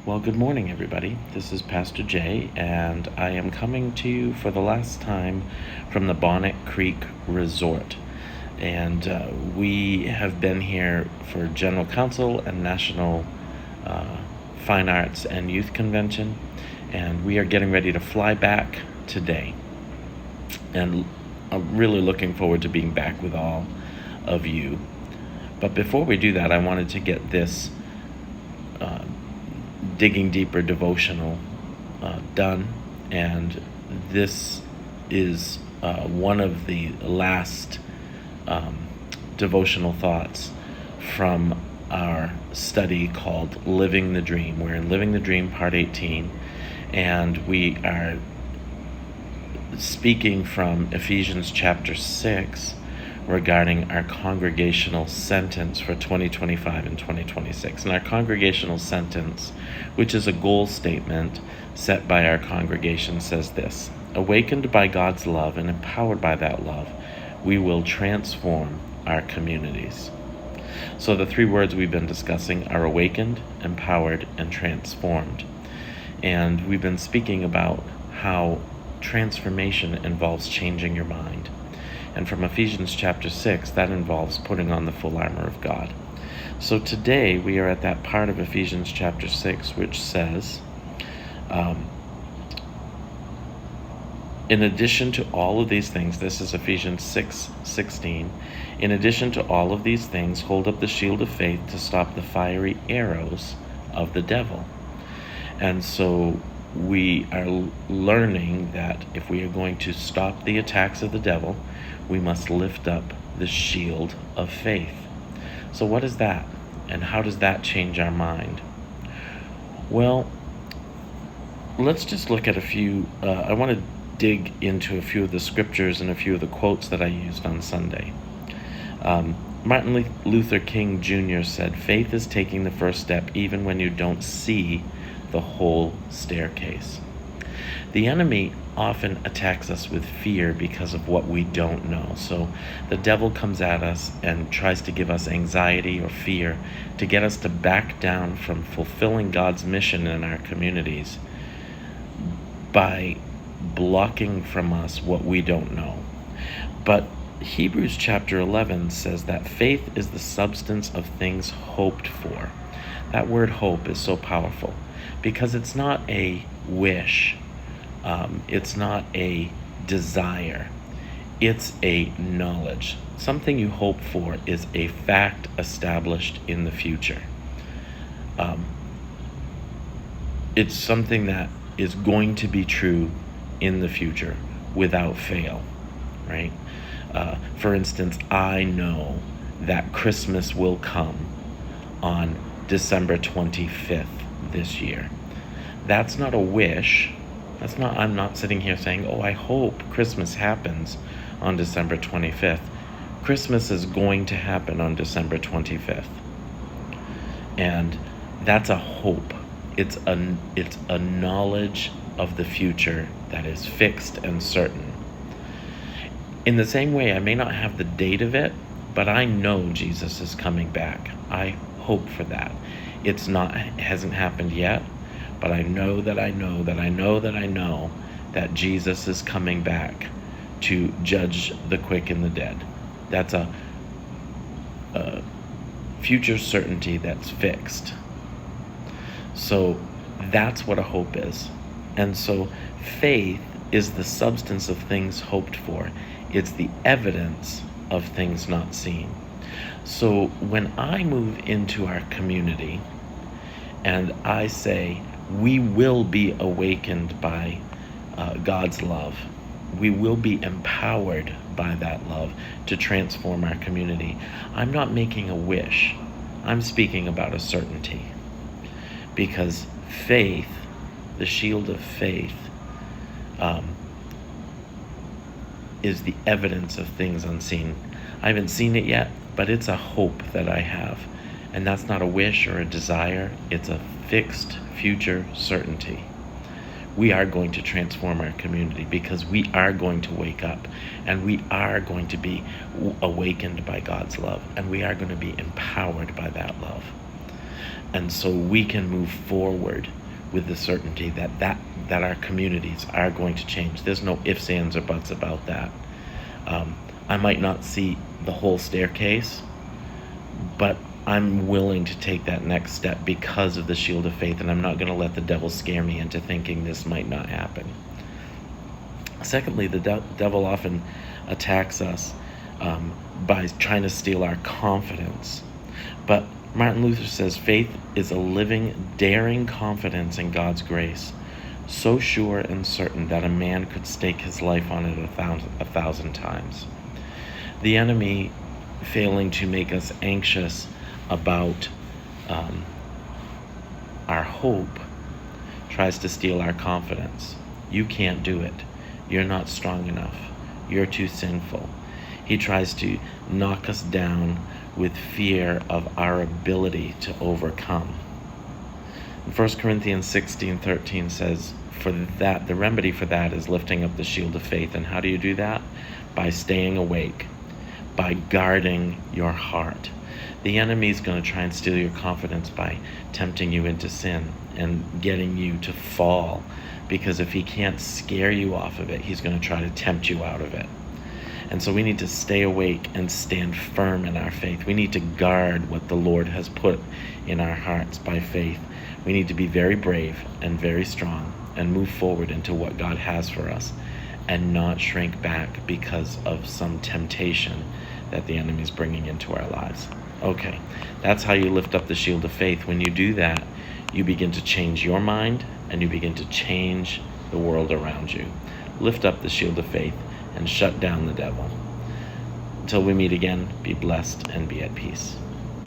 Well, good morning, everybody. This is Pastor Jay, and I am coming to you for the last time from the Bonnet Creek Resort. And we have been here for General Council and National Fine Arts and Youth Convention, and we are getting ready to fly back today. And I'm really looking forward to being back with all of you. But before we do that, I wanted to get this Digging Deeper devotional done, and this is one of the last devotional thoughts from our study called Living the Dream. We're in Living the Dream Part 18, and we are speaking from Ephesians chapter 6 regarding our congregational sentence for 2025 and 2026. And our congregational sentence, which is a goal statement set by our congregation, says this: awakened by God's love and empowered by that love, we will transform our communities. So the three words we've been discussing are awakened, empowered, and transformed. And we've been speaking about how transformation involves changing your mind. And from Ephesians chapter 6, that involves putting on the full armor of God. So today we are at that part of Ephesians chapter 6 which says, in addition to all of these things, this is Ephesians 6:16, in addition to all of these things, hold up the shield of faith to stop the fiery arrows of the devil. And so we are learning that if we are going to stop the attacks of the devil, we must lift up the shield of faith. So what is that? And how does that change our mind? Well, let's just look at a few. I want to dig into a few of the scriptures and a few of the quotes that I used on Sunday. Martin Luther King Jr. said, faith is taking the first step even when you don't see the whole staircase. The enemy often attacks us with fear because of what we don't know. So the devil comes at us and tries to give us anxiety or fear to get us to back down from fulfilling God's mission in our communities by blocking from us what we don't know. But Hebrews chapter 11 says that faith is the substance of things hoped for. That word hope is so powerful because it's not a wish. It's not a desire. It's a knowledge. Something you hope for is a fact established in the future. It's something that is going to be true in the future without fail, right? For instance, I know that Christmas will come on December 25th this year. That's not a wish. I'm not sitting here saying, I hope Christmas happens on December 25th. Christmas is going to happen on December 25th. And that's a hope. It's a knowledge of the future that is fixed and certain. In the same way, I may not have the date of it, but I know Jesus is coming back. I hope for that. It hasn't happened yet, but I know that I know that I know that I know that Jesus is coming back to judge the quick and the dead. That's a future certainty that's fixed. So that's what a hope is. And so faith is the substance of things hoped for. It's the evidence of things not seen. So when I move into our community and I say, we will be awakened by God's love, we will be empowered by that love to transform our community, I'm not making a wish. I'm speaking about a certainty. Because faith, the shield of faith, is the evidence of things unseen. I haven't seen it yet, but it's a hope that I have. And that's not a wish or a desire. It's a fixed future certainty. We are going to transform our community because we are going to wake up and we are going to be awakened by God's love and we are going to be empowered by that love. And so we can move forward with the certainty that our communities are going to change. There's no ifs, ands, or buts about that. I might not see the whole staircase, but I'm willing to take that next step because of the shield of faith, and I'm not going to let the devil scare me into thinking this might not happen. Secondly, the devil often attacks us by trying to steal our confidence. But Martin Luther says faith is a living, daring confidence in God's grace, so sure and certain that a man could stake his life on it a thousand times. The enemy, failing to make us anxious about our hope, tries to steal our confidence. You can't do it. You're not strong enough. You're too sinful. He tries to knock us down with fear of our ability to overcome. 1 Corinthians 16:13 says, for that, the remedy for that is lifting up the shield of faith. And how do you do that? By staying awake, by guarding your heart. The enemy is going to try and steal your confidence by tempting you into sin and getting you to fall, because if he can't scare you off of it, he's going to try to tempt you out of it. And so we need to stay awake and stand firm in our faith. We need to guard what the Lord has put in our hearts by faith. We need to be very brave and very strong and move forward into what God has for us, and not shrink back because of some temptation that the enemy is bringing into our lives. Okay, that's how you lift up the shield of faith. When you do that, you begin to change your mind and you begin to change the world around you. Lift up the shield of faith and shut down the devil. Until we meet again, be blessed and be at peace.